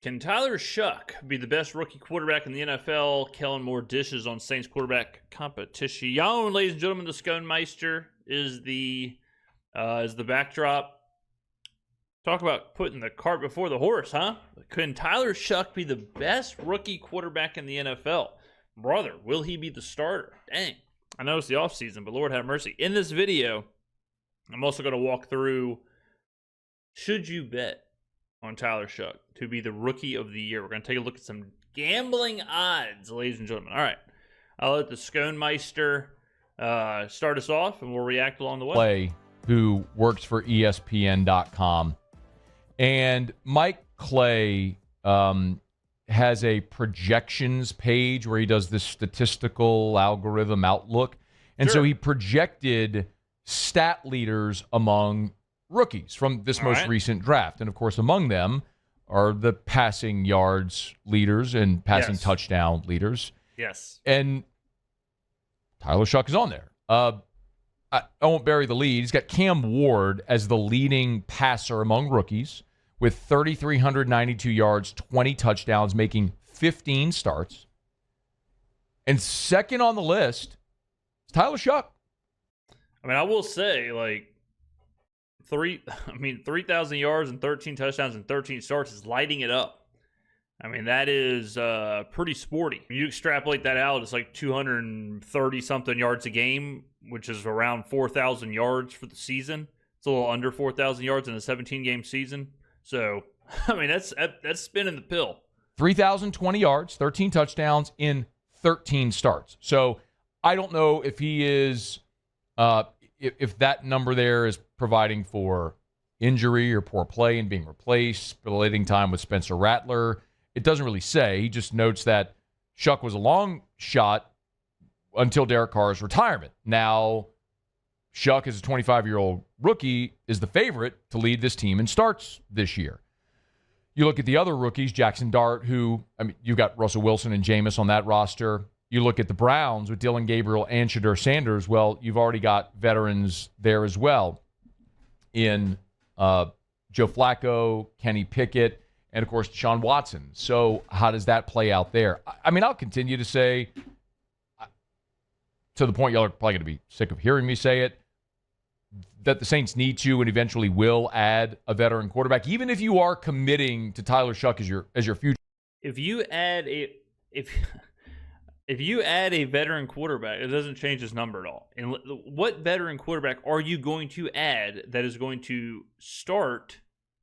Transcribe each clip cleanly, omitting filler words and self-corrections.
Can Tyler Shough be the best rookie quarterback in the NFL, killing more dishes on Saints quarterback competition? Ladies and gentlemen, the Skrmetta is the backdrop. Talk about putting the cart before the horse, huh? Can Tyler Shough be the best rookie quarterback in the NFL? Brother, will he be the starter? Dang. I know it's the offseason, but Lord have mercy. In this video, I'm also going to walk through, should you bet on Tyler Shough to be the rookie of the year? We're going to take a look at some gambling odds, ladies and gentlemen. All right. I'll let the Skrmetta start us off, and we'll react along the way. Who works for ESPN.com. And Mike Clay has a projections page where he does this statistical algorithm outlook. And so he projected stat leaders among rookies from this most recent draft. And, of course, among them are the passing yards leaders and passing touchdown leaders. Yes. And Tyler Shough is on there. I won't bury the lead. He's got Cam Ward as the leading passer among rookies with 3,392 yards, 20 touchdowns, making 15 starts. And second on the list is Tyler Shough. I mean, I will say, 3,000 yards and 13 touchdowns and 13 starts is lighting it up. I mean, that is pretty sporty. You extrapolate that out, it's like 230-something yards a game, which is around 4,000 yards for the season. It's a little under 4,000 yards in a 17-game season. So, I mean, that's spinning the pill. 3,020 yards, 13 touchdowns in 13 starts. So, I don't know if he is, if that number there is providing for injury or poor play and being replaced, splitting time with Spencer Rattler. It doesn't really say. He just notes that Shough was a long shot until Derek Carr's retirement. Now, Shough, as a 25-year-old rookie, is the favorite to lead this team in starts this year. You look at the other rookies, Jackson Dart, you've got Russell Wilson and Jameis on that roster. You look at the Browns with Dylan Gabriel and Shedeur Sanders. Well, you've already got veterans there as well in Joe Flacco, Kenny Pickett, and, of course, Deshaun Watson. So how does that play out there? I mean, I'll continue to say, to the point y'all are probably going to be sick of hearing me say it, that the Saints need to and eventually will add a veteran quarterback, even if you are committing to Tyler Shough as your future. If you add a veteran quarterback, it doesn't change his number at all. And what veteran quarterback are you going to add that is going to start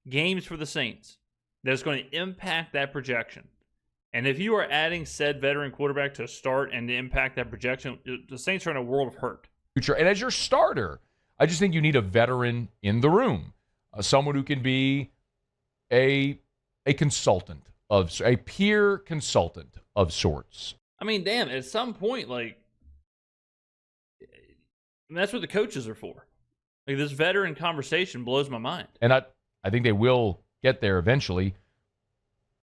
games for the Saints, that's going to impact that projection? And if you are adding said veteran quarterback to start and to impact that projection, the Saints are in a world of hurt. And as your starter, I just think you need a veteran in the room, someone who can be a consultant, a peer consultant of sorts. I mean, damn, at some point, that's what the coaches are for. This veteran conversation blows my mind. And I think they will get there eventually.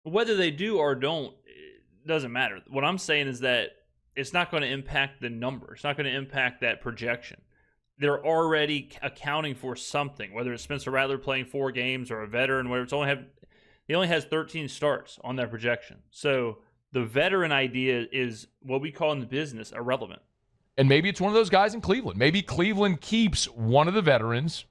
Whether they do or don't, it doesn't matter. What I'm saying is that it's not going to impact the number. It's not going to impact that projection. They're already accounting for something, whether it's Spencer Rattler playing 4 games or a veteran, whatever. He only has 13 starts on that projection. So the veteran idea is what we call in the business irrelevant. And maybe it's one of those guys in Cleveland. Maybe Cleveland keeps one of the veterans,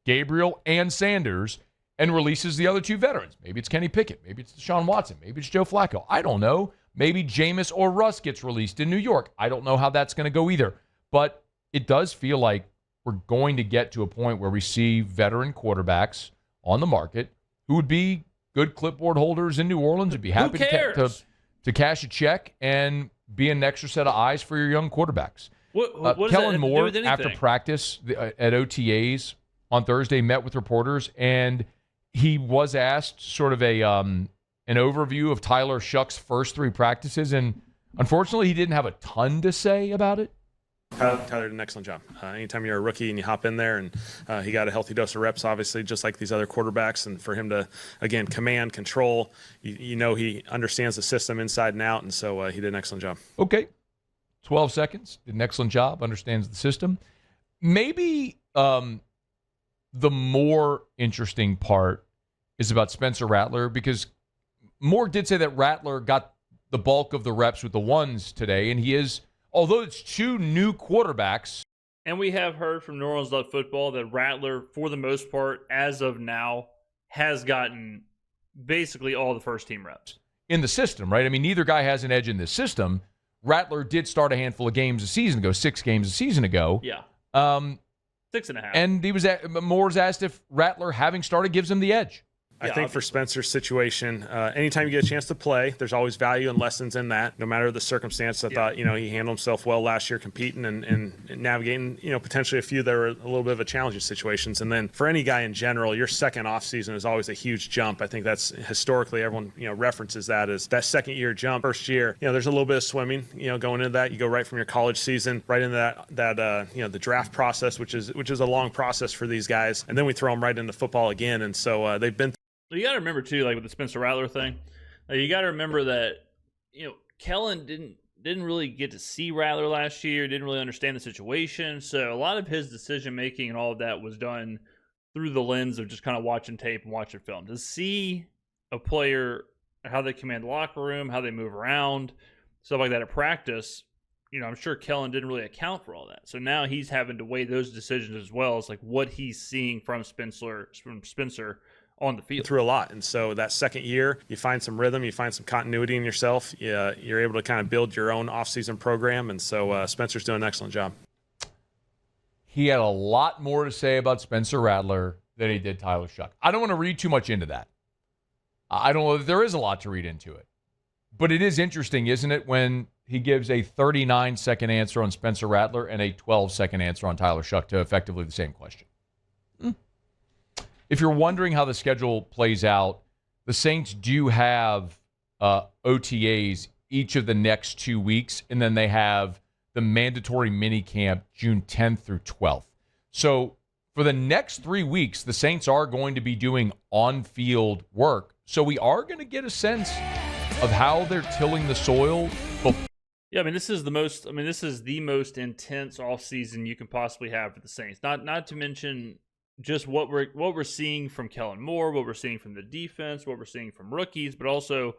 Gabriel and Sanders, and releases the other 2 veterans. Maybe it's Kenny Pickett. Maybe it's Deshaun Watson. Maybe it's Joe Flacco. I don't know. Maybe Jameis or Russ gets released in New York. I don't know how that's going to go either. But it does feel like we're going to get to a point where we see veteran quarterbacks on the market who would be good clipboard holders in New Orleans and be happy to cash a check and be an extra set of eyes for your young quarterbacks. What Kellen Moore, after practice at OTAs on Thursday, met with reporters, and he was asked sort of an overview of Tyler Shough's first 3 practices, and unfortunately he didn't have a ton to say about it. Tyler did an excellent job. Anytime you're a rookie and you hop in there, and he got a healthy dose of reps, obviously, just like these other quarterbacks, and for him to, again, command, control, he understands the system inside and out, and so he did an excellent job. Okay. 12 seconds. Did an excellent job, understands the system. Maybe the more interesting part is about Spencer Rattler, because Moore did say that Rattler got the bulk of the reps with the ones today, and he is, although it's two new quarterbacks. And we have heard from New Orleans Love Football that Rattler, for the most part, as of now, has gotten basically all the first-team reps. In the system, right? I mean, neither guy has an edge in this system. Rattler did start a handful of games a season ago, 6 games a season ago. Yeah. 6.5. And Moore's asked if Rattler, having started, gives him the edge. I think for Spencer's situation, anytime you get a chance to play, there's always value and lessons in that, no matter the circumstance. I thought, he handled himself well last year competing and navigating, potentially a few that were a little bit of a challenging situations. And then for any guy in general, your second off season is always a huge jump. I think that's historically everyone, references that as that second year jump. First year, there's a little bit of swimming, going into that. You go right from your college season right into that the draft process, which is a long process for these guys. And then we throw them right into football again. And so they've been You got to remember, too, like with the Spencer Rattler thing, you got to remember that, Kellen didn't really get to see Rattler last year, didn't really understand the situation. So a lot of his decision-making and all of that was done through the lens of just kind of watching tape and watching film. To see a player, how they command the locker room, how they move around, stuff like that at practice, I'm sure Kellen didn't really account for all that. So now he's having to weigh those decisions as well as like what he's seeing from Spencer on the field. Through a lot. And so that second year, you find some rhythm, you find some continuity in yourself. You're able to kind of build your own offseason program. And so Spencer's doing an excellent job. He had a lot more to say about Spencer Rattler than he did Tyler Shough. I don't want to read too much into that. I don't know that there is a lot to read into it. But it is interesting, isn't it, when he gives a 39-second answer on Spencer Rattler and a 12-second answer on Tyler Shough to effectively the same question. If you're wondering how the schedule plays out, the Saints do have OTAs each of the next 2 weeks, and then they have the mandatory minicamp June 10th through 12th. So for the next 3 weeks, the Saints are going to be doing on-field work. So we are going to get a sense of how they're tilling the soil. Yeah, this is the most intense offseason you can possibly have for the Saints. Not to mention just what we're seeing from Kellen Moore, what we're seeing from the defense, what we're seeing from rookies, but also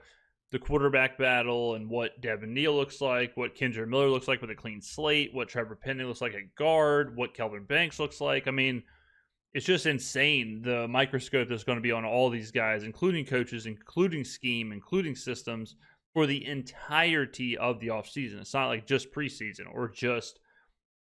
the quarterback battle and what Devin Neal looks like, what Kendra Miller looks like with a clean slate, what Trevor Penning looks like at guard, what Kelvin Banks looks like. It's just insane, the microscope that's going to be on all these guys, including coaches, including scheme, including systems, for the entirety of the offseason. It's not like just preseason or just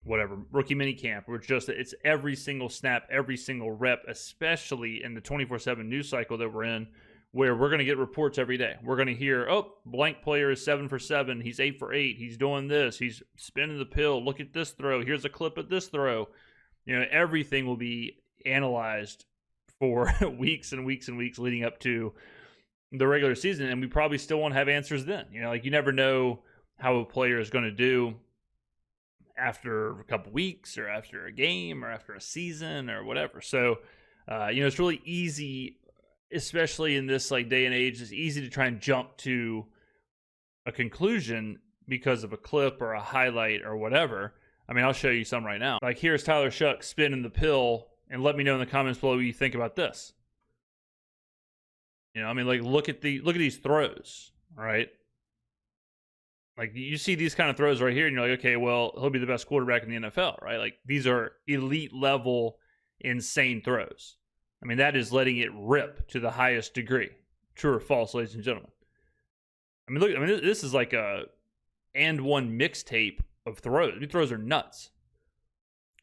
whatever, rookie minicamp, or it's every single snap, every single rep, especially in the 24/7 news cycle that we're in, where we're going to get reports every day. We're going to hear, blank player is 7 for 7, he's 8 for 8, he's doing this, he's spinning the pill, look at this throw, here's a clip of this throw. Everything will be analyzed for weeks and weeks and weeks leading up to the regular season, and we probably still won't have answers then. You never know how a player is going to do after a couple weeks or after a game or after a season or whatever. So, it's really easy, especially in this day and age, it's easy to try and jump to a conclusion because of a clip or a highlight or whatever. I'll show you some right now. Here's Tyler Shough spinning the pill, and let me know in the comments below what you think about this. Look at these throws, right? You see these kind of throws right here, and you're like, okay, well, he'll be the best quarterback in the NFL, right? These are elite level, insane throws. That is letting it rip to the highest degree. True or false, ladies and gentlemen? Look, this is like a and one mixtape of throws. These throws are nuts.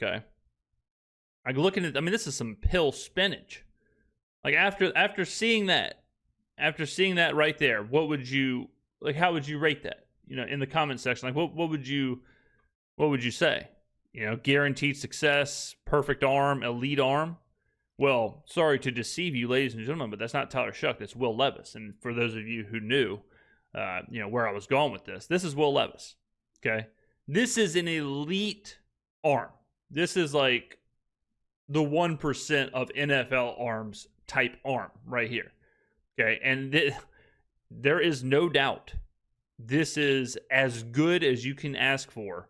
Okay. Looking at, this is some pill spinach. After seeing that right there, what would you, how would you rate that? In the comment section, what would you say? Guaranteed success, perfect arm, elite arm. Well, sorry to deceive you, ladies and gentlemen, but that's not Tyler Shough. That's Will Levis. And for those of you who knew, where I was going with this is Will Levis. Okay, this is an elite arm. This is like the 1% of NFL arms type arm right here. Okay, and there is no doubt this is as good as you can ask for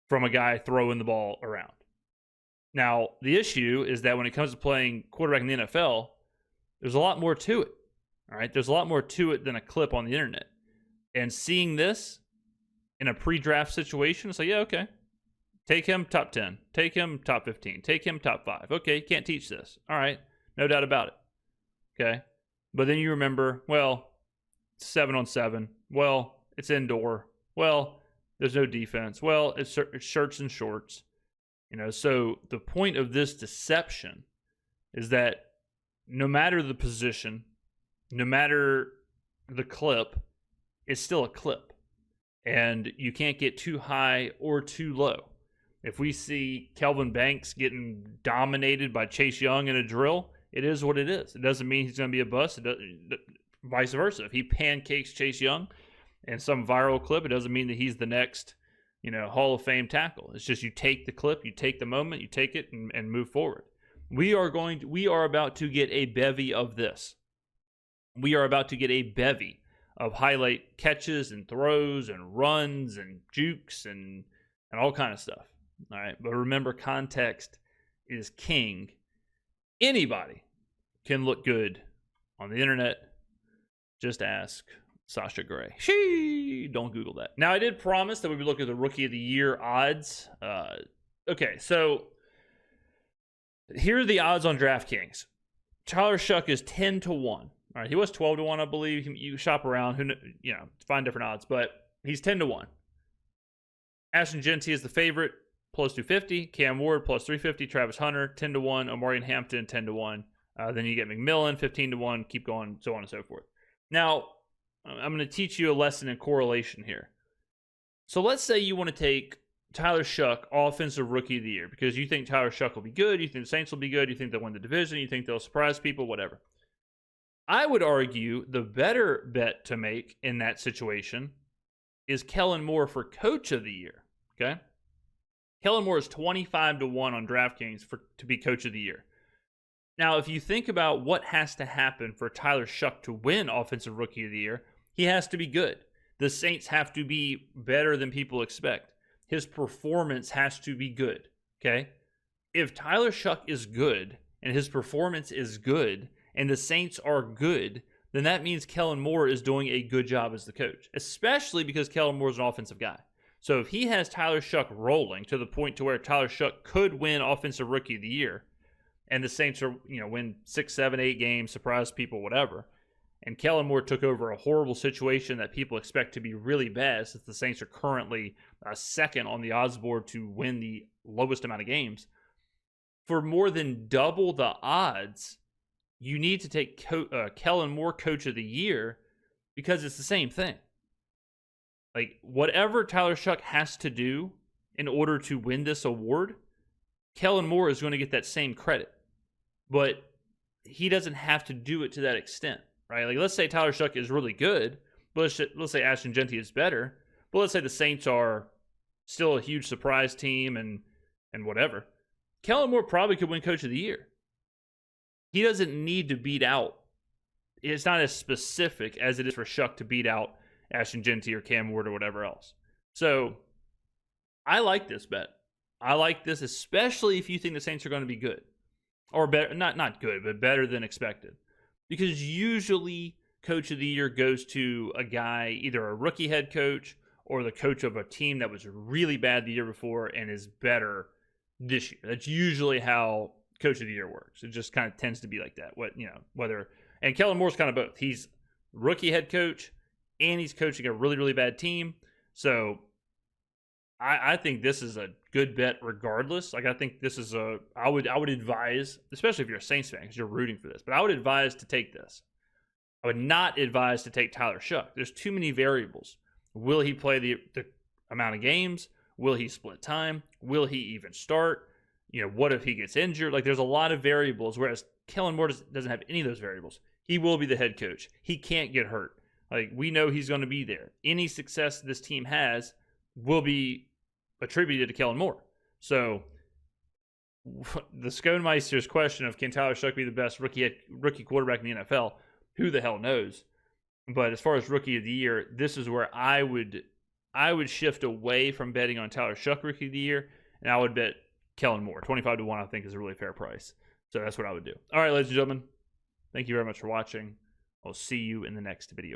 from a guy throwing the ball around. Now, the issue is that when it comes to playing quarterback in the NFL, there's a lot more to it. All right, there's a lot more to it than a clip on the internet. And seeing this in a pre-draft situation, it's like, yeah, okay. Take him top 10. Take him top 15. Take him top 5. Okay, you can't teach this. All right, no doubt about it. Okay, but then you remember, well, 7-on-7. Well, it's indoor. Well, there's no defense. Well, it's shirts and shorts. So the point of this deception is that no matter the position, no matter the clip, it's still a clip. And you can't get too high or too low. If we see Kelvin Banks getting dominated by Chase Young in a drill, it is what it is. It doesn't mean he's going to be a bust. Vice versa. If he pancakes Chase Young in some viral clip, it doesn't mean that he's the next, Hall of Fame tackle. It's just you take the clip, you take the moment, you take it and move forward. We are about to get a bevy of this. We are about to get a bevy of highlight catches and throws and runs and jukes and all kind of stuff. All right, but remember, context is king. Anybody can look good on the internet. Just ask Sasha Gray. Don't Google that. Now, I did promise that we would look at the Rookie of the Year odds. Okay, so here are the odds on DraftKings. Tyler Shough is 10-1. All right, he was 12-1, I believe. You shop around, find different odds, but he's 10-1. Ashton Jeanty is the favorite, plus 250. Cam Ward, plus 350. Travis Hunter, 10-1. Omarion Hampton, 10-1. Then you get McMillan, 15-1. Keep going, so on and so forth. Now, I'm going to teach you a lesson in correlation here. So let's say you want to take Tyler Shough, Offensive Rookie of the Year, because you think Tyler Shough will be good, you think the Saints will be good, you think they'll win the division, you think they'll surprise people, whatever. I would argue the better bet to make in that situation is Kellen Moore for Coach of the Year, okay? Kellen Moore is 25-1 on DraftKings to be Coach of the Year. Now, if you think about what has to happen for Tyler Shough to win Offensive Rookie of the Year, he has to be good. The Saints have to be better than people expect. His performance has to be good, okay? If Tyler Shough is good and his performance is good and the Saints are good, then that means Kellen Moore is doing a good job as the coach, especially because Kellen Moore is an offensive guy. So if he has Tyler Shough rolling to the point to where Tyler Shough could win Offensive Rookie of the Year, and the Saints are, win 6, 7, 8 games, surprise people, whatever, and Kellen Moore took over a horrible situation that people expect to be really bad, since the Saints are currently second on the odds board to win the lowest amount of games. For more than double the odds, you need to take Kellen Moore Coach of the Year, because it's the same thing. Like, whatever Tyler Shough has to do in order to win this award, Kellen Moore is going to get that same credit. But he doesn't have to do it to that extent, right? Like, let's say Tyler Shough is really good, but let's say Ashton Jeanty is better, but let's say the Saints are still a huge surprise team and whatever. Kellen Moore probably could win Coach of the Year. He doesn't need to beat out. It's not as specific as it is for Shough to beat out Ashton Jeanty or Cam Ward or whatever else. So I like this bet. I like this, especially if you think the Saints are going to be good. Or better, not good, but better than expected. Because usually Coach of the Year goes to a guy, either a rookie head coach or the coach of a team that was really bad the year before and is better this year. That's usually how Coach of the Year works. It just kind of tends to be like that. And Kellen Moore's kind of both. He's rookie head coach and he's coaching a really, really bad team. So I think this is a good bet regardless. Like, I think this is I would advise, especially if you're a Saints fan because you're rooting for this, but I would advise to take this. I would not advise to take Tyler Shough. There's too many variables. Will he play the amount of games? Will he split time? Will he even start? What if he gets injured? Like, there's a lot of variables, whereas Kellen Moore doesn't have any of those variables. He will be the head coach. He can't get hurt. Like, we know he's going to be there. Any success this team has will be attributed to Kellen Moore. So the Skrmeister's question of can Tyler Shough be the best rookie quarterback in the NFL, who the hell knows? But as far as Rookie of the Year, this is where I would shift away from betting on Tyler Shough Rookie of the Year, and I would bet Kellen Moore. 25-1 I think is a really fair price. So that's what I would do. All right, ladies and gentlemen, thank you very much for watching. I'll see you in the next video.